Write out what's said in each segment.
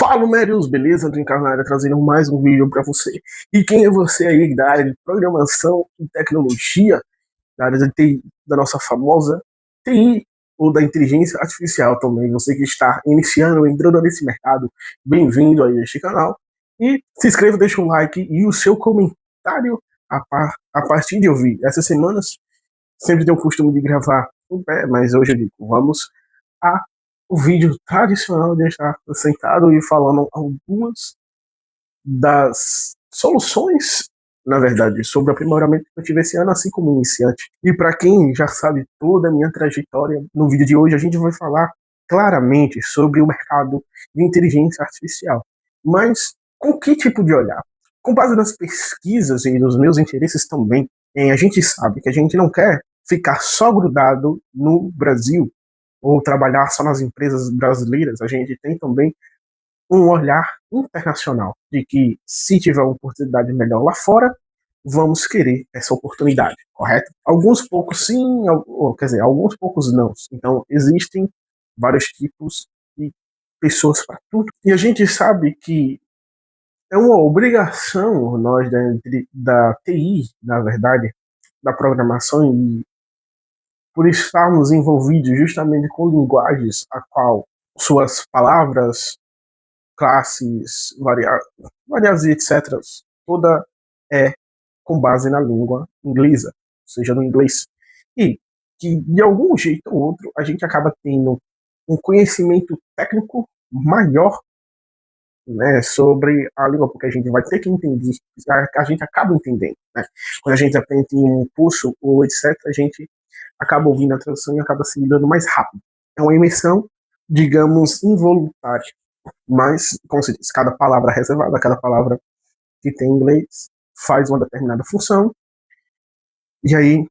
Fala, Mérios, beleza? Tô na área trazendo mais um vídeo pra você. E quem é você aí da área de programação e tecnologia, da área de TI, da nossa famosa TI, ou da inteligência artificial também? Você que está iniciando, entrando nesse mercado, bem-vindo aí a este canal. E se inscreva, deixa um like e o seu comentário a partir de ouvir. Essas semanas sempre tenho o costume de gravar em pé, mas hoje eu digo, vamos a o vídeo tradicional de estar sentado e falando algumas das soluções, na verdade, sobre o aprimoramento que eu tive esse ano, assim como iniciante. E para quem já sabe toda a minha trajetória, no vídeo de hoje a gente vai falar claramente sobre o mercado de inteligência artificial. Mas com que tipo de olhar? Com base nas pesquisas e nos meus interesses também, a gente sabe que a gente não quer ficar só grudado no Brasil ou trabalhar só nas empresas brasileiras. A gente tem também um olhar internacional de que se tiver uma oportunidade melhor lá fora, vamos querer essa oportunidade, correto? Alguns poucos sim, quer dizer, alguns poucos não. Então existem vários tipos de pessoas para tudo. E a gente sabe que é uma obrigação nós da TI, na verdade, da programação, e por estarmos envolvidos justamente com linguagens a qual suas palavras, classes, variáveis, etc., toda é com base na língua inglesa, ou seja, no inglês. E que, de algum jeito ou outro, a gente acaba tendo um conhecimento técnico maior, né, sobre a língua, porque a gente vai ter que entender, a gente acaba entendendo. Né? Quando a gente aprende em um curso ou etc., a gente acaba ouvindo a tradução e acaba se lidando mais rápido. É uma imersão, digamos, involuntária. Mas, como se diz, cada palavra reservada, cada palavra que tem em inglês faz uma determinada função, e aí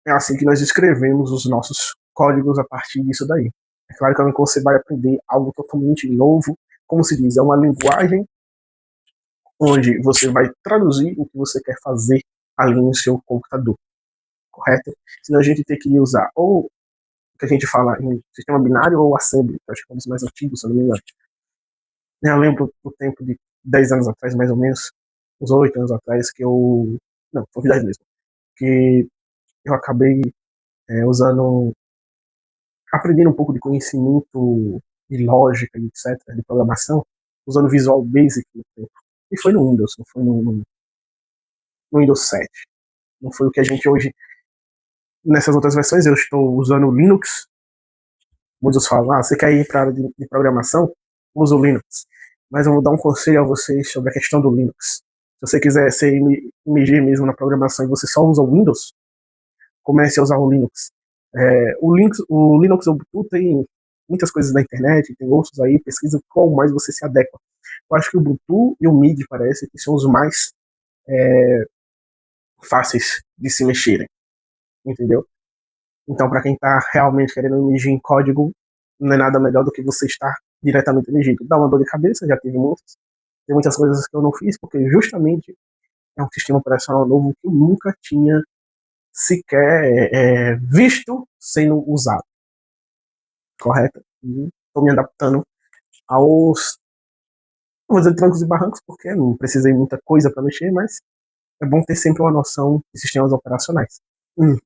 é assim que nós escrevemos os nossos códigos a partir disso daí. É claro que você vai aprender algo totalmente novo, como se diz, é uma linguagem onde você vai traduzir o que você quer fazer ali no seu computador, correto? Senão a gente tem que usar ou o que a gente fala em sistema binário ou assembly, que acho que é um dos mais antigos, se eu não me engano. Eu lembro do tempo de 10 anos atrás, mais ou menos, uns 8 anos atrás, que eu. Não, foi 10 mesmo. Que eu acabei usando. Aprendendo um pouco de conhecimento de lógica e etc., de programação, usando Visual Basic no tempo. E foi no Windows, não foi no Windows 7. Não foi o que a gente hoje. Nessas outras versões, eu estou usando o Linux. Muitos falam, você quer ir para a área de programação? Usa o Linux. Mas eu vou dar um conselho a vocês sobre a questão do Linux. Se você quiser ser MG mesmo na programação e você só usa o Windows, comece a usar o Linux. O Linux Ubuntu tem muitas coisas na internet, tem outros aí, pesquisa qual mais você se adequa. Eu acho que o Ubuntu e o MIDI parece que são os mais fáceis de se mexerem, entendeu? Então, para quem está realmente querendo emergir em código, não é nada melhor do que você estar diretamente emergindo. Dá uma dor de cabeça, já tive muitas. Tem muitas coisas que eu não fiz, porque justamente é um sistema operacional novo que eu nunca tinha sequer visto sendo usado. Correto? Estou me adaptando aos, vou dizer, trancos e barrancos, porque não precisei muita coisa para mexer, mas é bom ter sempre uma noção de sistemas operacionais.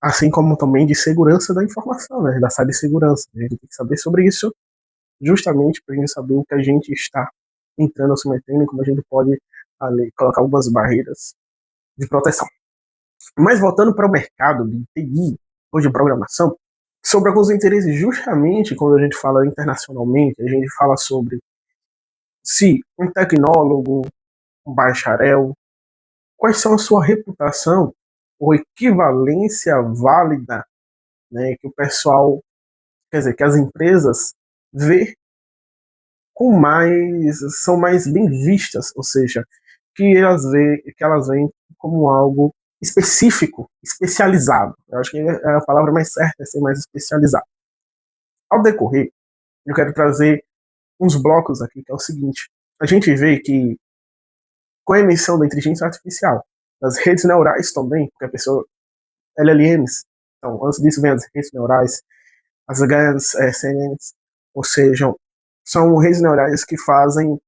Assim como também de segurança da informação, né, da cibersegurança. A gente tem que saber sobre isso, justamente para a gente saber o que a gente está entrando, se metendo, e como a gente pode ali, colocar algumas barreiras de proteção. Mas voltando para o mercado de TI ou de programação, sobre alguns interesses, justamente quando a gente fala internacionalmente, a gente fala sobre se um tecnólogo, um bacharel, quais são a sua reputação ou equivalência válida, né, que o pessoal, quer dizer, que as empresas vê são mais bem vistas, ou seja, que elas veem como algo específico, especializado. Eu acho que a palavra mais certa é ser mais especializado. Ao decorrer, eu quero trazer uns blocos aqui, que é o seguinte: a gente vê que com a emissão da inteligência artificial, das redes neurais também, porque a pessoa, LLMs, então antes disso vem as redes neurais, as GANs, CNNs, ou seja, são redes neurais que fazem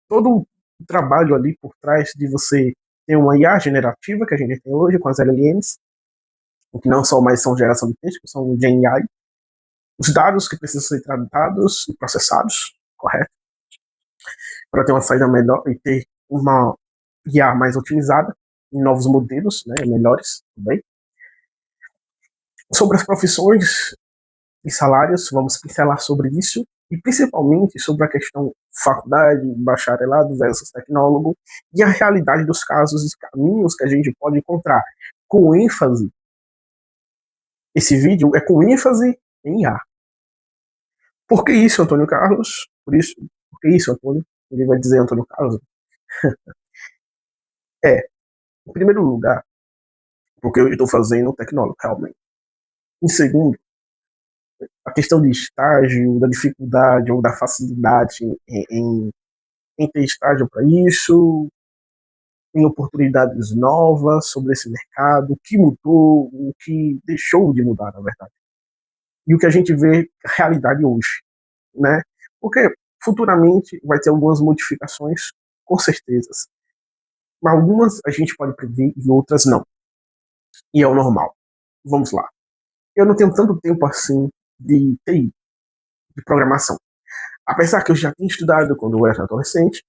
todo o trabalho ali por trás de você ter uma IA generativa que a gente tem hoje com as LLMs, que não só mais são geração de texto, são GenAI, os dados que precisam ser tratados e processados, correto? Para ter uma saída melhor e ter uma IA mais otimizada em novos modelos, né, melhores também. Sobre as profissões e salários, vamos pincelar sobre isso e principalmente sobre a questão faculdade, bacharelado versus tecnólogo e a realidade dos casos e caminhos que a gente pode encontrar com ênfase. Esse vídeo é com ênfase em IA. Por que isso, Antônio Carlos? Por que isso, Antônio? Ele vai dizer Antônio Carlos. Em primeiro lugar, porque eu estou fazendo tecnólogo, realmente. Em segundo, a questão de estágio, da dificuldade ou da facilidade em ter estágio para isso, em oportunidades novas sobre esse mercado, o que mudou, o que deixou de mudar, na verdade. E o que a gente vê a realidade hoje, né? Porque futuramente vai ter algumas modificações, com certeza. Mas algumas a gente pode prever e outras não. E é o normal. Vamos lá. Eu não tenho tanto tempo assim de TI, de programação. Apesar que eu já tinha estudado quando eu era adolescente,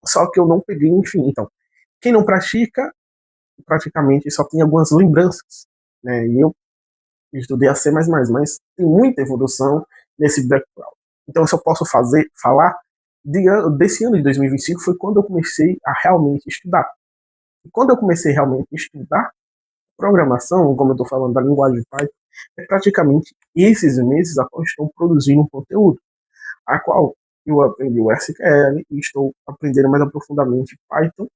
só que eu não peguei, enfim. Então, quem não pratica, praticamente só tem algumas lembranças, né? E eu estudei a C++, mas tem muita evolução nesse background. Então, eu só posso falar desse ano de 2025 foi quando eu comecei a realmente estudar. E quando eu comecei realmente a estudar programação, como eu estou falando da linguagem Python, é praticamente esses meses após estou produzindo um conteúdo, a qual eu aprendi o SQL e estou aprendendo mais aprofundadamente Python.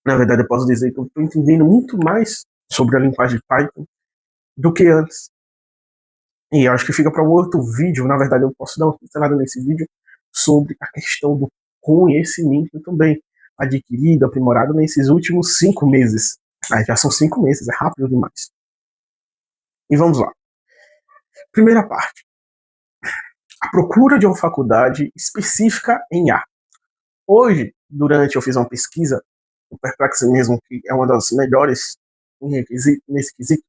Na verdade, eu posso dizer que eu estou entendendo muito mais sobre a linguagem Python do que antes. E eu acho que fica para um outro vídeo. Na verdade, eu posso dar uma pincelada nesse vídeo sobre a questão do conhecimento também, adquirido, aprimorado nesses últimos 5 meses. Já são 5 meses, é rápido demais. E vamos lá. Primeira parte. A procura de uma faculdade específica em IA. Hoje, eu fiz uma pesquisa, o Perplexo mesmo, que é uma das melhores nesse quesito,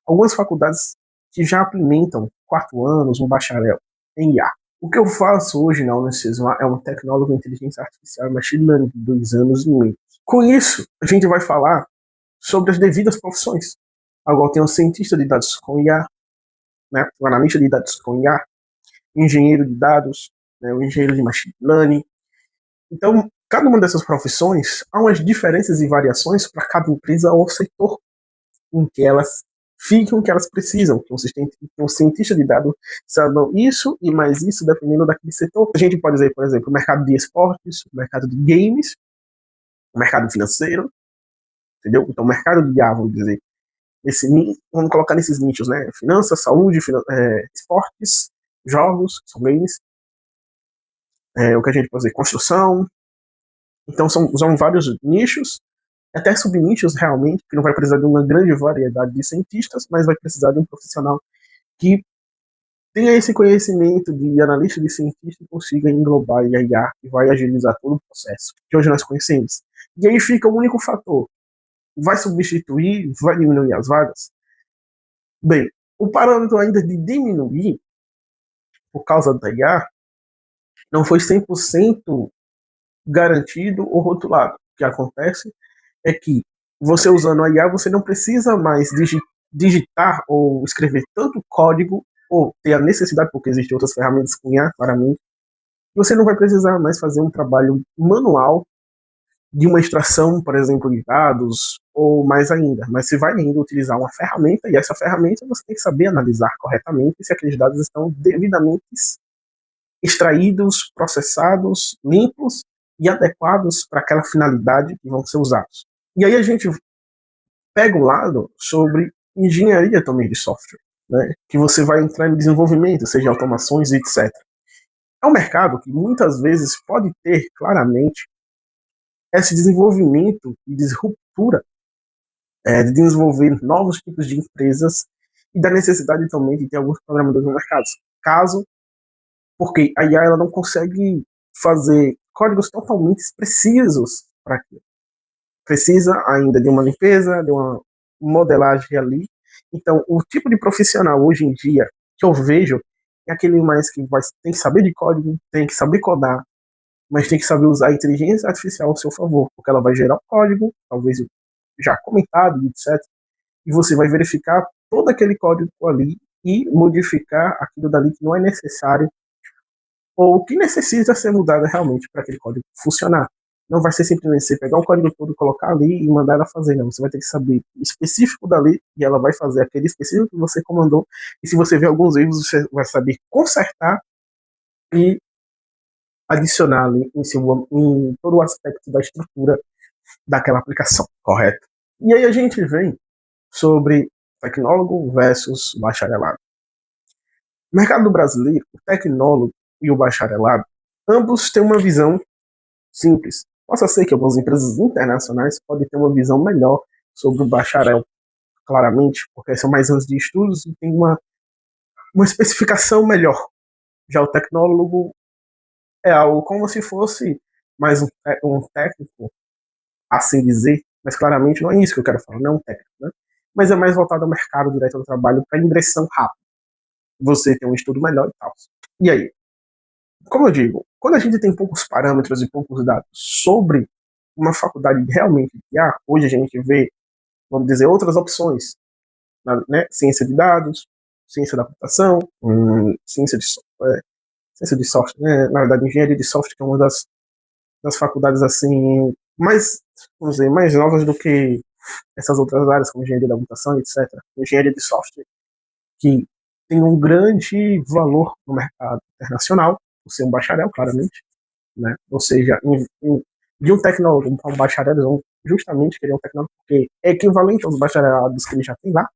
algumas faculdades que já implementam 4 anos, um bacharel em IA. O que eu faço hoje na Unicesumar é um tecnólogo em inteligência artificial e machine learning de 2 anos e meio. Com isso, a gente vai falar sobre as devidas profissões. Agora tem um cientista de dados com IA, né, um analista de dados com IA, engenheiro de dados, né, um engenheiro de machine learning. Então, cada uma dessas profissões há umas diferenças e variações para cada empresa ou setor em que elas ficam, que elas precisam, que um cientista de dados saibam isso e mais isso dependendo daquele setor. A gente pode dizer, por exemplo, o mercado de esportes, o mercado de games, o mercado financeiro, entendeu? Então, o mercado de IA, vamos dizer, vamos colocar nesses nichos, né? Finanças, saúde, esportes, jogos, são games, o que a gente pode dizer, construção. Então, são vários nichos, até subnichos realmente, que não vai precisar de uma grande variedade de cientistas, mas vai precisar de um profissional que tenha esse conhecimento de analista de cientista e consiga englobar a IA e vai agilizar todo o processo que hoje nós conhecemos. E aí fica o único fator. Vai substituir, vai diminuir as vagas? Bem, o parâmetro ainda de diminuir por causa da IA não foi 100% garantido ou rotulado. O que acontece é que você usando a IA, você não precisa mais digitar ou escrever tanto código ou ter a necessidade, porque existem outras ferramentas com IA, claramente, você não vai precisar mais fazer um trabalho manual de uma extração, por exemplo, de dados, ou mais ainda, mas você vai ainda utilizar uma ferramenta, e essa ferramenta você tem que saber analisar corretamente se aqueles dados estão devidamente extraídos, processados, limpos e adequados para aquela finalidade que vão ser usados. E aí a gente pega um lado sobre engenharia também de software, né, que você vai entrar em desenvolvimento, seja automações, etc. É um mercado que muitas vezes pode ter claramente esse desenvolvimento e disruptura de desenvolver novos tipos de empresas e da necessidade também de ter alguns programadores no mercado. Porque a IA ela não consegue fazer códigos totalmente precisos para aquilo. Precisa ainda de uma limpeza, de uma modelagem ali. Então, o tipo de profissional hoje em dia que eu vejo é aquele mais que tem que saber de código, tem que saber codar, mas tem que saber usar a inteligência artificial ao seu favor, porque ela vai gerar o código, talvez já comentado, etc. E você vai verificar todo aquele código ali e modificar aquilo dali que não é necessário ou que necessita ser mudado realmente para aquele código funcionar. Não vai ser simplesmente você pegar o código todo, colocar ali e mandar ela fazer, não. Você vai ter que saber o específico dali e ela vai fazer aquele específico que você comandou. E se você vê alguns erros, você vai saber consertar e adicionar ali em todo o aspecto da estrutura daquela aplicação, correto? E aí a gente vem sobre tecnólogo versus bacharelado. No mercado brasileiro, o tecnólogo e o bacharelado, ambos têm uma visão simples. Possa ser que algumas empresas internacionais podem ter uma visão melhor sobre o bacharel, claramente, porque são mais anos de estudos e tem uma especificação melhor. Já o tecnólogo é algo como se fosse mais um técnico, assim dizer, mas claramente não é isso que eu quero falar, não é um técnico, né? Mas é mais voltado ao mercado direto do trabalho para ingressão rápida. Você tem um estudo melhor e tal. E aí? Como eu digo, quando a gente tem poucos parâmetros e poucos dados sobre uma faculdade realmente que hoje a gente vê, vamos dizer, outras opções, né? Ciência de dados, ciência da computação, ciência de software, né? Na verdade, engenharia de software, que é uma das faculdades assim mais, vamos dizer, mais novas do que essas outras áreas, como engenharia da computação, etc. Engenharia de software, que tem um grande valor no mercado internacional, por ser um bacharel, claramente, né? Ou seja, de um tecnólogo para um bacharel, eles vão justamente querer um tecnólogo, porque é equivalente aos bacharelados que ele já tem lá.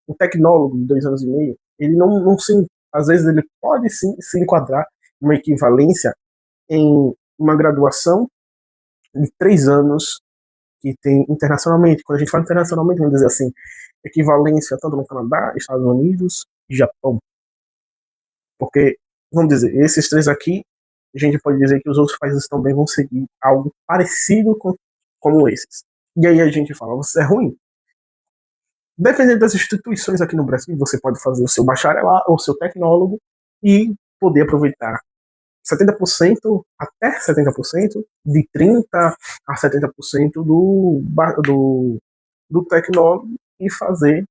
Um tecnólogo de 2 anos e meio, ele não se, às vezes ele pode sim se enquadrar uma equivalência em uma graduação de 3 anos que tem internacionalmente. Quando a gente fala internacionalmente, vamos dizer assim, equivalência tanto no Canadá, Estados Unidos e Japão. Porque, vamos dizer, esses três aqui, a gente pode dizer que os outros países também vão seguir algo parecido como esses. E aí a gente fala, você é ruim? Dependendo das instituições aqui no Brasil, você pode fazer o seu bacharelado ou o seu tecnólogo e poder aproveitar 70% até 70%, de 30% a 70% do tecnólogo e fazer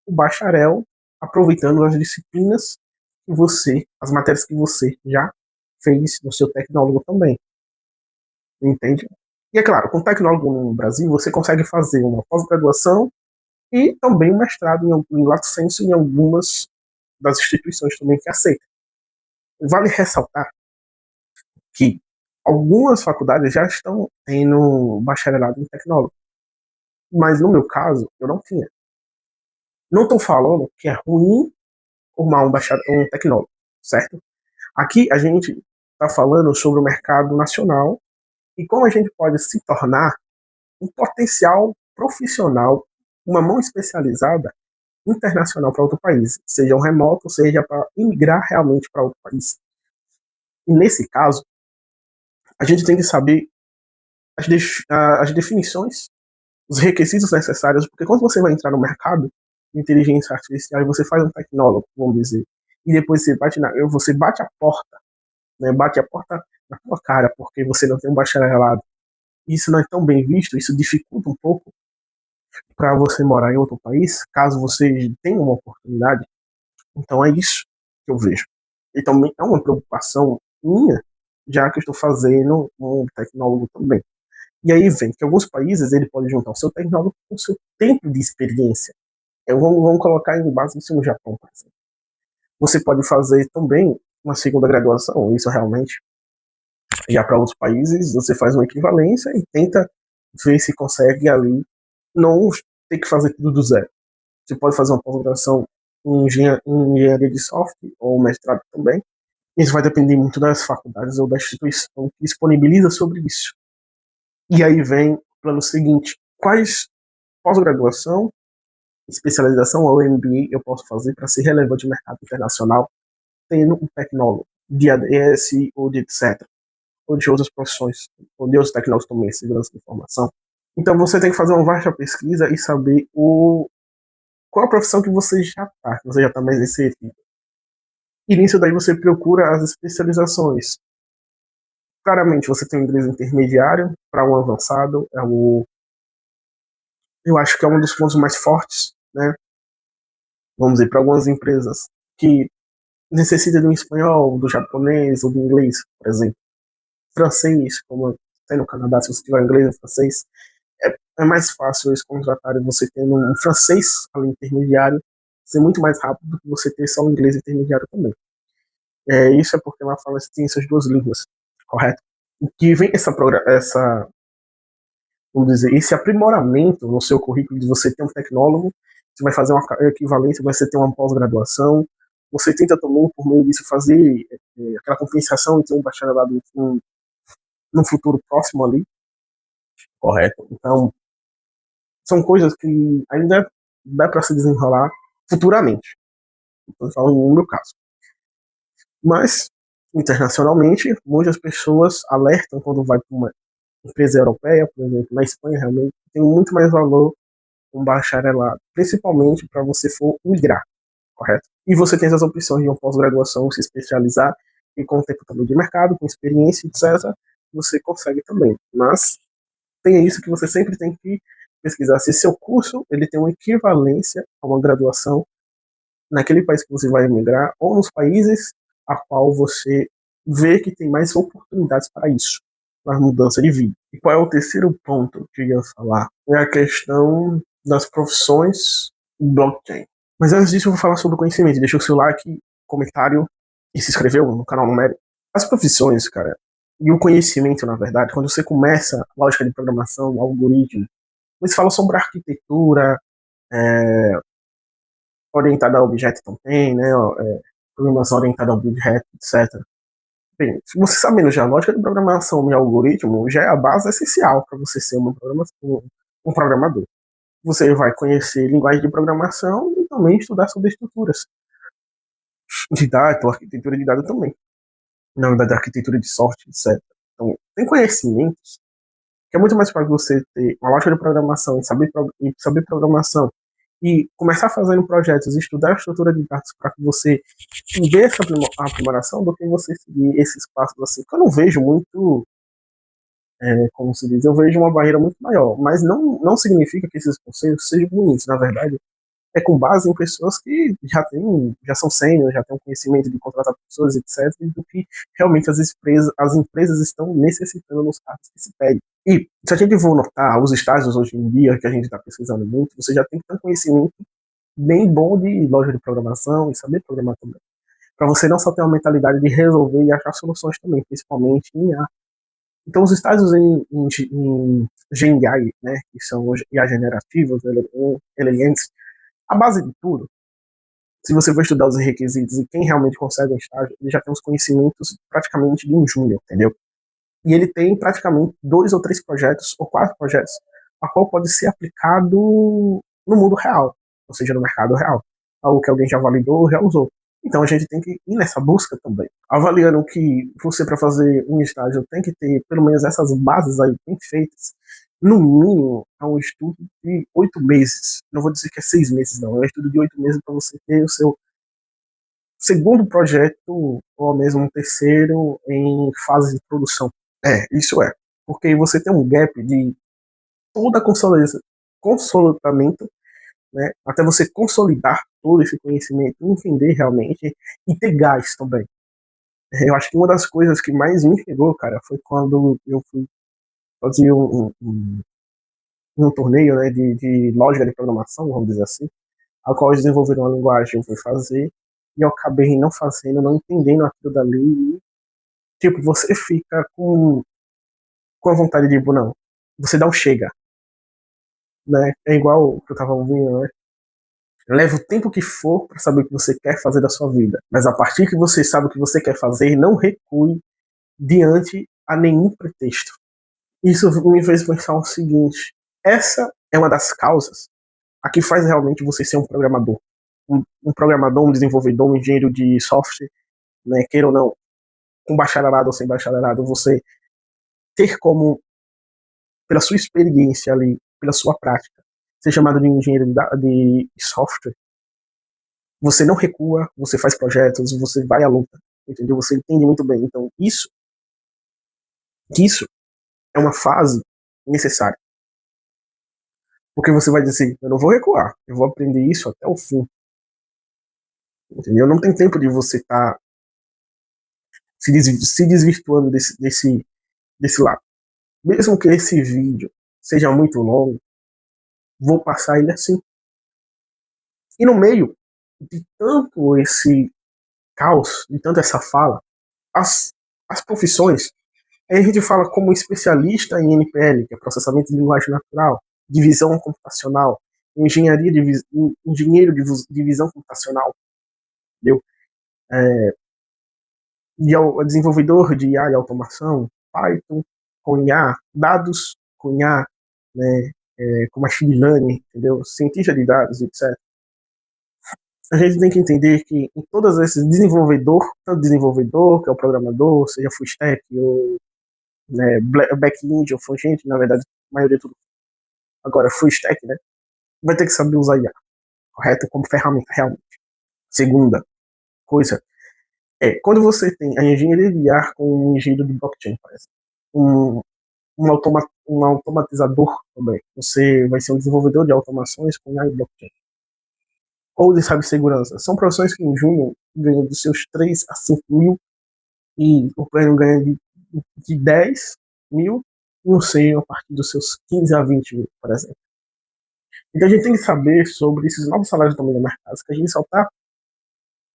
o bacharel aproveitando as disciplinas que você, as matérias que você já fez no seu tecnólogo também. Entende? E é claro, com tecnólogo no Brasil, você consegue fazer uma pós-graduação e também um mestrado em lato sensu em algumas das instituições também que aceitam. Vale ressaltar que algumas faculdades já estão tendo bacharelado em tecnólogo, mas no meu caso, eu não tinha. Não estou falando que é ruim formar um tecnólogo, certo? Aqui a gente está falando sobre o mercado nacional e como a gente pode se tornar um potencial profissional, uma mão especializada internacional para outro país, seja um remoto, seja para imigrar realmente para outro país. E nesse caso, a gente tem que saber as definições, os requisitos necessários, porque quando você vai entrar no mercado de inteligência artificial e você faz um tecnólogo, vamos dizer, e depois você bate a porta, né, bate a porta na tua cara, porque você não tem um bacharelado, isso não é tão bem visto, isso dificulta um pouco para você morar em outro país, caso você tenha uma oportunidade. Então é isso que eu vejo. E também é uma preocupação minha, já que eu estou fazendo um tecnólogo também. E aí vem que alguns países ele pode juntar o seu tecnólogo com o seu tempo de experiência. Vamos colocar em base isso no Japão, por exemplo. Você pode fazer também uma segunda graduação, isso realmente, já para outros países, você faz uma equivalência e tenta ver se consegue ali não ter que fazer tudo do zero. Você pode fazer uma pós-graduação em engenharia de software ou mestrado também. Isso vai depender muito das faculdades ou da instituição que disponibiliza sobre isso. E aí vem o plano seguinte: quais pós-graduação, especialização ou MBA eu posso fazer para ser relevante no mercado internacional, tendo um tecnólogo de ADS ou de etc. ou de outras profissões, ou de outros tecnólogos também, segurança da informação. Então você tem que fazer uma vasta pesquisa e saber qual a profissão que você já está mais inserido. E nisso daí você procura as especializações. Claramente você tem o inglês intermediário para um avançado, eu acho que é um dos pontos mais fortes, né? Vamos dizer, para algumas empresas que necessitam de um espanhol, do japonês ou do inglês, por exemplo. Francês, como tem no Canadá, se você tiver inglês e francês, é mais fácil eles contratarem você tendo um francês ali intermediário, ser muito mais rápido do que você ter só um inglês intermediário também. Isso é porque lá fala que tem essas duas línguas, correto? E que vem essa, vamos dizer, esse aprimoramento no seu currículo de você ter um tecnólogo, você vai fazer uma equivalência, você ter uma pós-graduação, você tenta também, por meio disso, fazer aquela compensação e ter um bacharelado num futuro próximo ali, correto? Então, são coisas que ainda dá para se desenrolar futuramente. Estou falando no meu caso. Mas, internacionalmente, muitas pessoas alertam quando vai para uma empresa europeia, por exemplo, na Espanha, realmente tem muito mais valor um bacharelado, principalmente para você for migrar, correto? E você tem as opções de uma pós-graduação, se especializar, e com o tempo também de mercado, com experiência, etc., você consegue também. Mas tem isso que você sempre tem que pesquisar se seu curso ele tem uma equivalência a uma graduação naquele país que você vai migrar ou nos países a qual você vê que tem mais oportunidades para isso, para mudança de vida. E qual é o terceiro ponto que eu ia falar? É a questão das profissões blockchain. Mas antes disso eu vou falar sobre o conhecimento. Deixa o seu like, comentário e se inscreveu no canal Numérico. As profissões, cara, e o conhecimento, na verdade, quando você começa a lógica de programação, algoritmo, você fala sobre arquitetura, é, orientada a objeto também, né? Programação orientada a objeto, etc. Bem, se você sabendo já a lógica de programação e algoritmo, já é a base essencial para você ser um programador. Você vai conhecer linguagem de programação e também estudar sobre estruturas de dados, arquitetura de dados também. Na verdade, arquitetura de software, etc. Então, tem conhecimentos que é muito mais fácil você ter uma lógica de programação e saber programação e começar fazendo projetos e estudar a estrutura de dados para que você dê essa aprimoração do que você seguir esses passos assim. Que eu não vejo muito, como se diz, eu vejo uma barreira muito maior, mas não significa que esses conselhos sejam ruins, na verdade. É com base em pessoas que já são sênior, já têm um conhecimento de contratar pessoas, etc., e do que realmente as empresas estão necessitando nos cargos que se pedem. E se a gente for notar os estágios hoje em dia, que a gente está pesquisando muito, você já tem que ter um conhecimento bem bom de loja de programação e saber programar também. Para você não só ter uma mentalidade de resolver e achar soluções também, principalmente em IA. Então, os estágios em GenAI, né, que são os IA generativos, LLMs, a base de tudo, se você for estudar os requisitos e quem realmente consegue um estágio, ele já tem os conhecimentos praticamente de um júnior, entendeu? E ele tem praticamente 2 ou 3 projetos, ou 4 projetos, a qual pode ser aplicado no mundo real, ou seja, no mercado real. Algo que alguém já validou, já usou. Então a gente tem que ir nessa busca também. Avaliando que você, para fazer um estágio, tem que ter pelo menos essas bases aí bem feitas, no mínimo, é um estudo de 8 meses. Não vou dizer que é 6 meses, não. É um estudo de 8 meses para você ter o seu segundo projeto, ou mesmo um terceiro, em fase de produção. Isso é. Porque você tem um gap de toda a consolidamento, né, até você consolidar todo esse conhecimento, entender realmente e ter gás também. Eu acho que uma das coisas que mais me pegou, cara, foi quando eu fui fazer um torneio, né, de lógica de programação, vamos dizer assim, a qual eles desenvolveram uma linguagem, eu fui fazer, e eu acabei não fazendo, não entendendo aquilo dali, e, tipo, você fica com a vontade de, não, você dá um chega, né, é igual o que eu tava ouvindo, né, leva o tempo que for para saber o que você quer fazer da sua vida, mas a partir que você sabe o que você quer fazer, não recue diante a nenhum pretexto. Isso me fez pensar o seguinte, essa é uma das causas a que faz realmente você ser um programador. Um programador, um desenvolvedor, um engenheiro de software, né, queira ou não, com bacharelado ou sem bacharelado, você ter como, pela sua experiência ali, pela sua prática, ser chamado de engenheiro de software, você não recua, você faz projetos, você vai à luta, entendeu? Você entende muito bem. Então, isso é uma fase necessária. Porque você vai dizer, eu não vou recuar, eu vou aprender isso até o fim. Entendeu? Não tem tempo de você estar se desvirtuando desse lado. Mesmo que esse vídeo seja muito longo, vou passar ele assim. E no meio de tanto esse caos, de tanto essa fala, as profissões, aí a gente fala como especialista em NPL, que é processamento de linguagem natural, divisão computacional, engenheiro de visão computacional, entendeu? Desenvolvedor de IA e automação, Python, com IA, dados com IA, né, com machine learning, entendeu? Cientista de dados, etc. A gente tem que entender que em todos esses tanto desenvolvedor, que é o programador, seja full stack, ou né, back-end, ou front-end, na verdade, a maioria é tudo. Agora, full stack, né, vai ter que saber usar IA, correto? Como ferramenta, realmente. Segunda coisa, quando você tem a engenharia de IA com um engenheiro de blockchain, por exemplo, um, um automatizador também. Você vai ser um desenvolvedor de automações com IA e blockchain. Ou de cibersegurança. São profissões que em junho ganham dos seus 3 a 5 mil e o pleno ganha de 10 mil e o SEO a partir dos seus 15 a 20 mil, por exemplo. Então a gente tem que saber sobre esses novos salários também do mercado, que a gente só está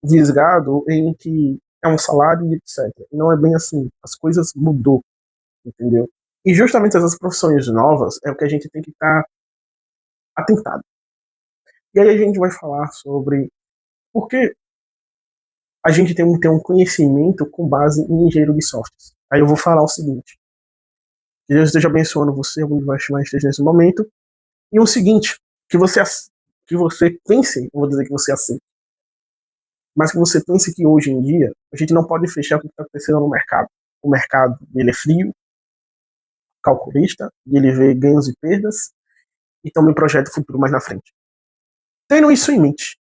visgado em que é um salário e etc. Não é bem assim. As coisas mudou, entendeu? E justamente essas profissões novas é o que a gente tem que estar atentado. E aí a gente vai falar sobre por que a gente tem que ter um conhecimento com base em engenheiro de softwares. Aí eu vou falar o seguinte: que Deus esteja abençoando você, onde vai chamar esteja nesse momento. E o seguinte, que você pense, não vou dizer que você aceite, mas que você pense que hoje em dia a gente não pode fechar o que está acontecendo no mercado. O mercado, ele é frio, calculista, e ele vê ganhos e perdas, e também projeta o futuro mais na frente. Tendo isso em mente,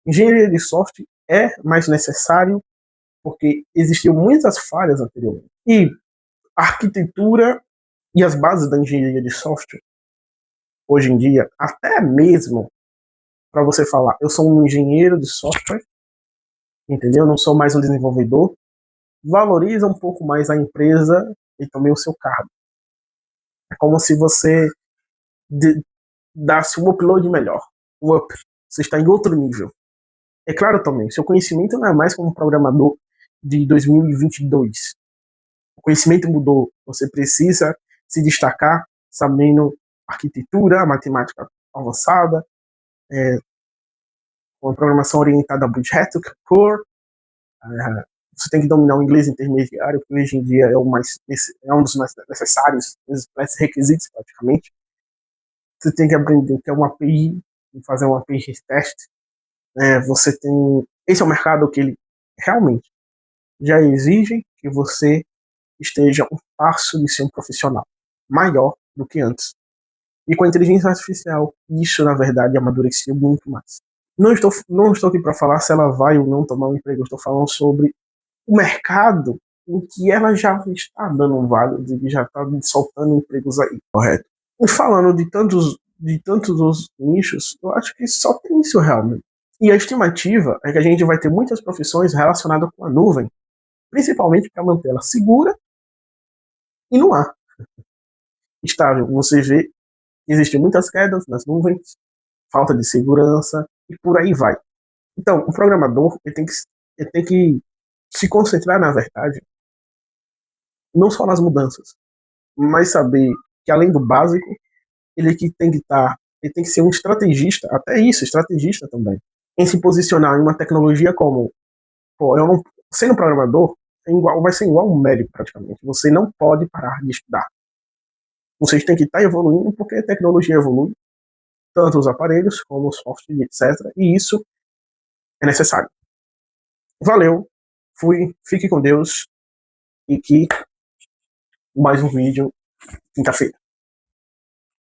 engenharia de software é mais necessário porque existiam muitas falhas anteriormente. E a arquitetura e as bases da engenharia de software, hoje em dia, até mesmo para você falar, eu sou um engenheiro de software, entendeu? Eu não sou mais um desenvolvedor, valoriza um pouco mais a empresa e também o seu cargo. É como se você desse um upload melhor. Um up. Você está em outro nível. É claro também, seu conhecimento não é mais como programador de 2022. O conhecimento mudou. Você precisa se destacar sabendo arquitetura, matemática avançada, uma programação orientada a objeto, core. Você tem que dominar o inglês intermediário, que hoje em dia é um dos mais necessários, mais requisitos praticamente. Você tem que aprender o que é uma API, fazer uma API test. Você tem. Esse é um mercado que ele realmente já exige que você esteja um passo de ser um profissional maior do que antes. E com a inteligência artificial, isso, na verdade, amadureceu muito mais. Não estou aqui para falar se ela vai ou não tomar um emprego, eu estou falando sobre o mercado em que ela já está dando vagas e já está soltando empregos aí, correto? E falando de tantos os nichos, eu acho que só tem isso realmente. E a estimativa é que a gente vai ter muitas profissões relacionadas com a nuvem, principalmente para mantê-la segura e no ar estável. Você vê que existem muitas quedas nas nuvens, falta de segurança e por aí vai. Então, o programador ele tem que se concentrar, na verdade, não só nas mudanças, mas saber que além do básico, ele tem que ser um estrategista, até isso, estrategista também, em se posicionar em uma tecnologia como, pô, eu não, sendo programador, vai ser igual um médico praticamente. Você não pode parar de estudar. Vocês têm que estar evoluindo porque a tecnologia evolui, tanto os aparelhos como os softwares, etc. E isso é necessário. Valeu, fui, fique com Deus. e que mais um vídeo quinta-feira.